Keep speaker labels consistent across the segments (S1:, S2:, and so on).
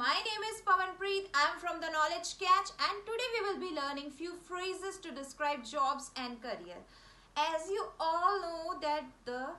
S1: My name is Pawanpreet. I am from the Knowledge Catch and today we will be learning few phrases to describe jobs and career. As you all know that the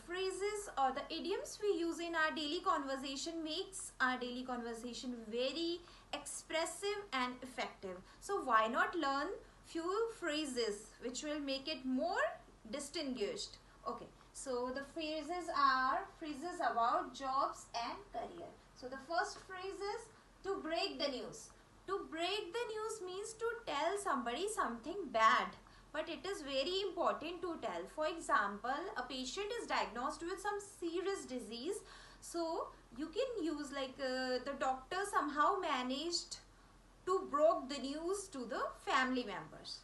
S1: phrases or the idioms we use in our daily conversation makes our daily conversation very expressive and effective. So why not learn few phrases which will make it more distinguished. Okay, so the phrases are phrases about jobs and career. So the first phrase is to break the news. To break the news means to tell somebody something bad, but it is very important to tell. For example, a patient is diagnosed with some serious disease, so you can use like the doctor somehow managed to broke the news to the family members.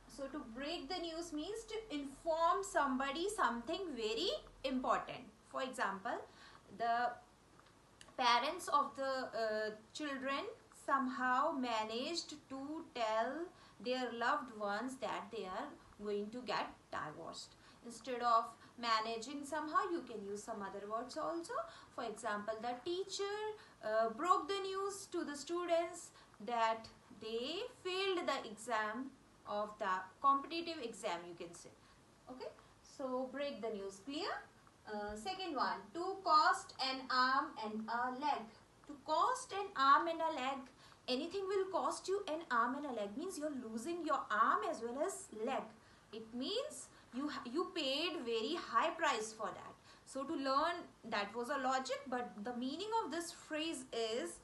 S1: So to break the news means to inform somebody something very important. For example, the parents of the children somehow managed to tell their loved ones that they are going to get divorced. Instead of managing, somehow you can use some other words also. For example, the teacher broke the news to the students that they failed the exam of the competitive exam, you can say. Okay, so break the news. Clear? Second one, to cost an arm and a leg. To cost an arm and a leg, anything will cost you an arm and a leg means you're losing your arm as well as leg. It means you paid very high price for that. So to learn, that was a logic, but the meaning of this phrase is,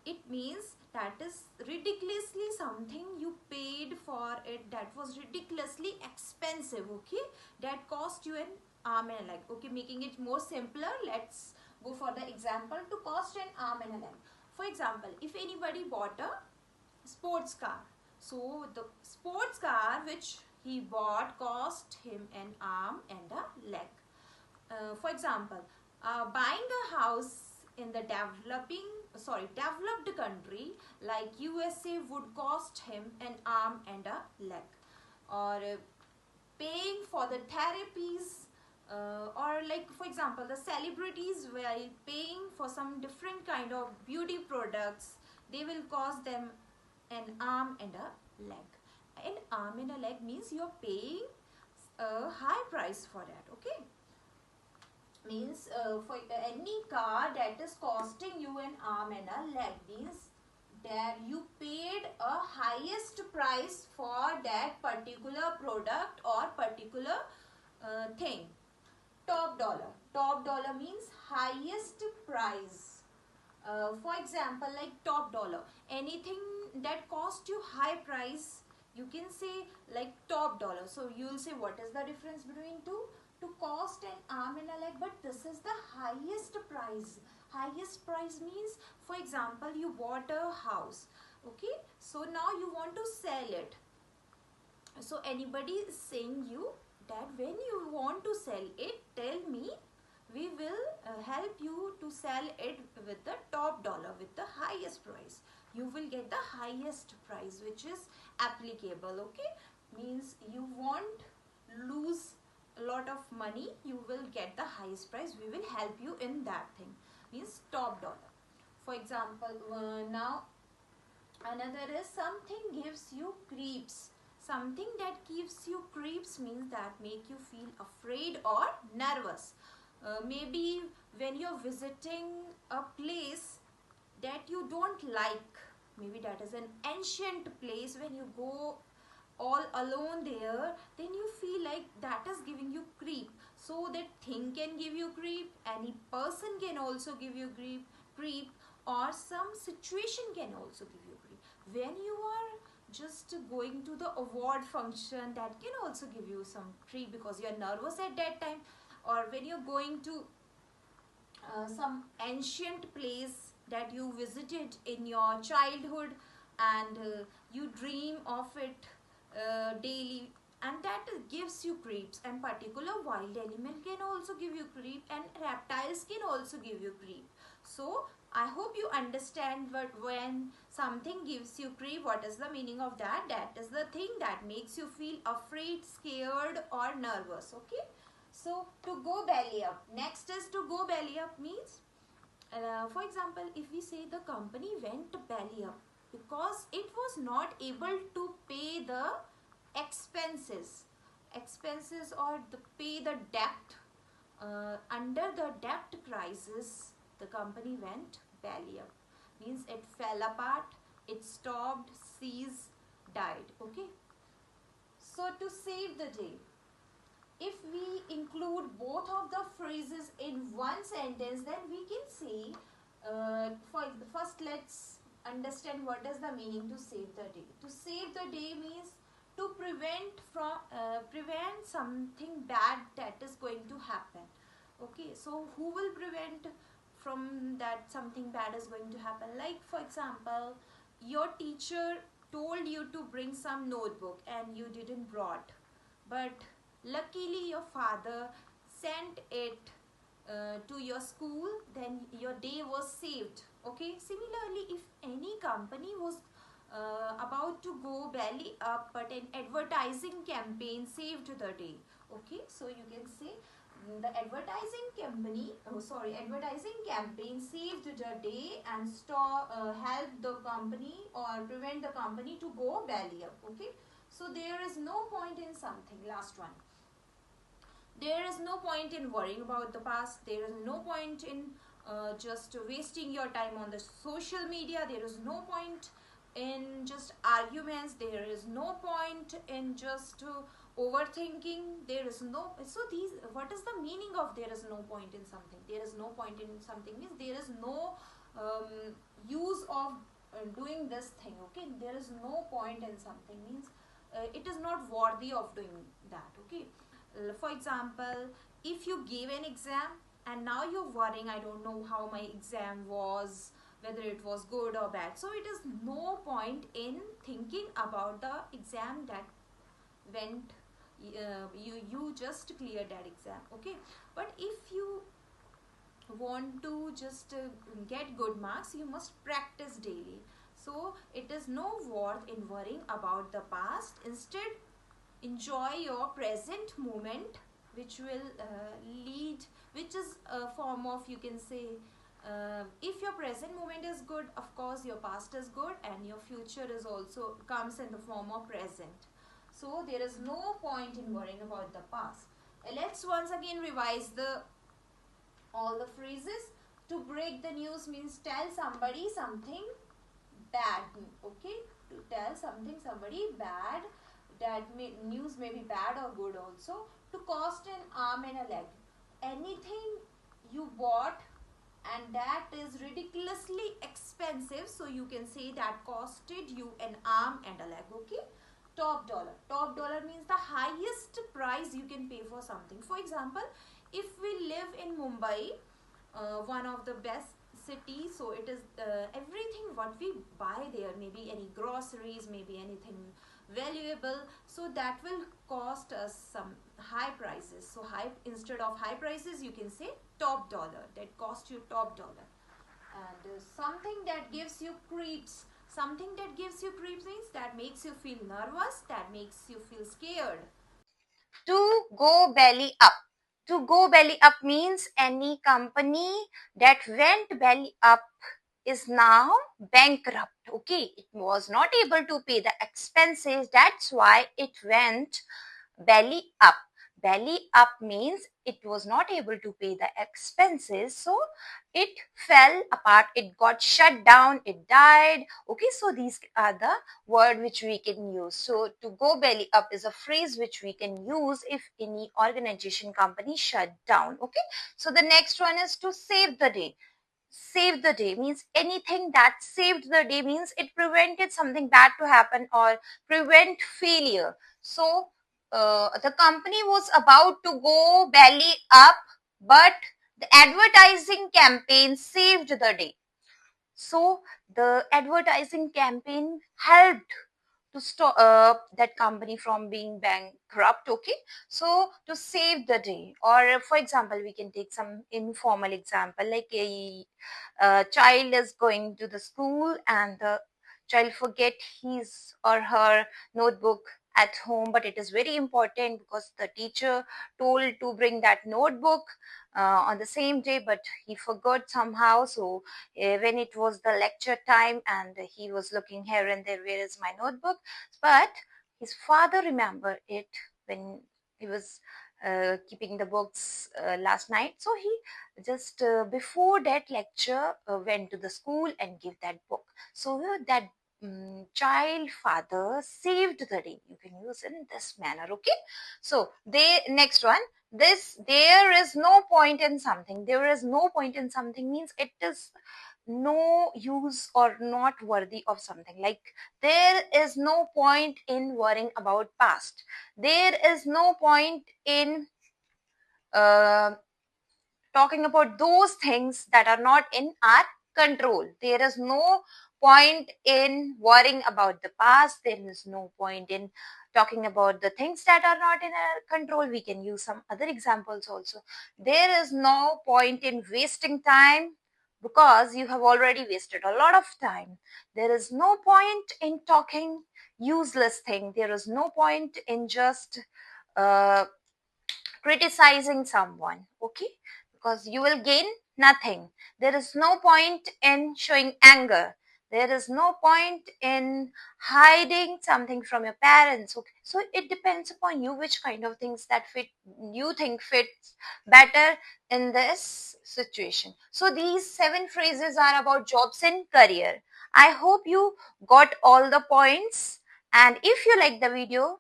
S1: it means that is ridiculously something you paid for it, that was ridiculously expensive. Okay, that cost you an arm and a leg. Okay, making it more simpler, let's go for the example. To cost an arm and a leg, for example, if anybody bought a sports car, so the sports car which he bought cost him an arm and a leg. For example, buying a house in the developed country like USA would cost him an arm and a leg. Or paying for the therapies, or like for example the celebrities while paying for some different kind of beauty products, they will cost them an arm and a leg. An arm and a leg means you're paying a high price for that. Okay, means for any car that is costing you an arm and a leg means that you paid a highest price for that particular product or particular thing. Top dollar. Top dollar means highest price. For example, like top dollar, anything that cost you high price, you can say like top dollar. So you will say, what is the difference between two? To cost an arm and a leg, but this is the highest price. Highest price means, for example, you bought a house. Okay, so now you want to sell it. So anybody is saying you that when you want to sell it, tell me, we will help you to sell it with the top dollar, with the highest price. You will get the highest price which is applicable. Okay, means you won't lose a lot of money, you will get the highest price, we will help you in that thing, means top dollar. For example, now another is something gives you creeps. Something that gives you creeps means that make you feel afraid or nervous. Maybe when you're visiting a place that you don't like, maybe that is an ancient place, when you go all alone there, then you feel like that is giving you creep. So that thing can give you creep, any person can also give you creep, or some situation can also give you creep. When you are just going to the award function, that can also give you some creep because you are nervous at that time. Or when you're going to some ancient place that you visited in your childhood and you dream of it daily, and that gives you creeps. And particular wild animal can also give you creep, and reptiles can also give you creep. So I hope you understand what when something gives you creep, what is the meaning of that? That is the thing that makes you feel afraid, scared or nervous. Okay, so to go belly up. Next is to go belly up means For example, if we say the company went belly up because it was not able to pay the expenses or pay the debt. Under the debt crisis, the company went belly up. Means it fell apart, it stopped, ceased, died. Okay. So to save the day, if we include both of the phrases in one sentence, then we can say, for first let's understand what is the meaning to save the day. To save the day means to prevent something bad that is going to happen. Okay, so who will prevent from that something bad is going to happen? Like for example, your teacher told you to bring some notebook and you didn't brought, but luckily your father sent it to your school, then your day was saved. Okay, similarly, if any company was about to go belly up, but an advertising campaign saved the day. Okay, so you can say the advertising campaign saved the day and helped the company or prevent the company to go belly up. Okay, so there is no point in something. Last one, there is no point in worrying about the past. There is no point in just wasting your time on the social media. There is no point in just arguments. There is no point in just overthinking. There is no, so these, what is the meaning of there is no point in something? There is no point in something means there is no use of doing this thing. Okay, there is no point in something means it is not worthy of doing that. Okay, for example, if you gave an exam and now you're worrying, I don't know how my exam was, whether it was good or bad, so it is no point in thinking about the exam that went, you just cleared that exam. Okay, but if you want to just get good marks, you must practice daily. So it is no worth in worrying about the past. Instead, enjoy your present moment, which will lead, which is a form of, you can say, if your present moment is good, of course your past is good, and your future is also comes in the form of present. So there is no point in worrying about the past. Let's once again revise the all the phrases. To break the news means tell somebody something bad. Okay, to tell somebody bad, that news may be bad or good also. To cost an arm and a leg, anything you bought and that is ridiculously expensive, so you can say that costed you an arm and a leg. Okay, top dollar means the highest price you can pay for something. For example, if we live in Mumbai, one of the best cities, so it is everything what we buy there, maybe any groceries, maybe anything valuable, so that will cost us some high prices. So high, instead of high prices, you can say top dollar, that cost you top dollar. And something that gives you creeps, something that gives you creeps means that makes you feel nervous, that makes you feel scared.
S2: To go belly up. To go belly up means any company that went belly up is now bankrupt. Okay, it was not able to pay the expenses, that's why it went belly up. Belly up means it was not able to pay the expenses, so it fell apart, it got shut down, it died. Okay, so these are the word which we can use. So to go belly up is a phrase which we can use if any organization, company shut down. Okay, so the next one is to save the day. Save the day means anything that saved the day means it prevented something bad to happen or prevent failure. So the company was about to go belly up, but the advertising campaign saved the day. So the advertising campaign helped to stop that company from being bankrupt. Okay, so to save the day, or for example, we can take some informal example, like a child is going to the school and the child forget his or her notebook at home, but it is very important because the teacher told to bring that notebook on the same day, but he forgot somehow. So when it was the lecture time and he was looking here and there, where is my notebook? But his father remembered it when he was keeping the books last night. So he just before that lecture went to the school and gave that book. So that child father saved the day. You can use in this manner. Okay. So they next one. This there is no point in something. There is no point in something means it is no use or not worthy of something. Like there is no point in worrying about past. There is no point in uh, talking about those things that are not in our control. There is no point in worrying about the past. There is no point in talking about the things that are not in our control. We can use some other examples also. There is no point in wasting time because you have already wasted a lot of time. There is no point in talking useless thing. There is no point in just uh, criticizing someone, okay, because you will gain nothing. There is no point in showing anger. There is no point in hiding something from your parents, okay. So it depends upon you which kind of things that fit you think fits better in this situation. So these 7 phrases are about jobs and career. I hope you got all the points, and if you like the video,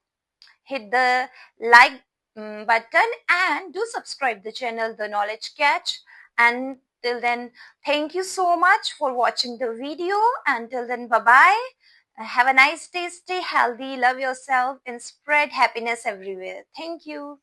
S2: hit the like button and do subscribe the channel The Knowledge Catch. And till then, thank you so much for watching the video. Until then, bye bye. Have a nice day, stay healthy, love yourself, and spread happiness everywhere. Thank you.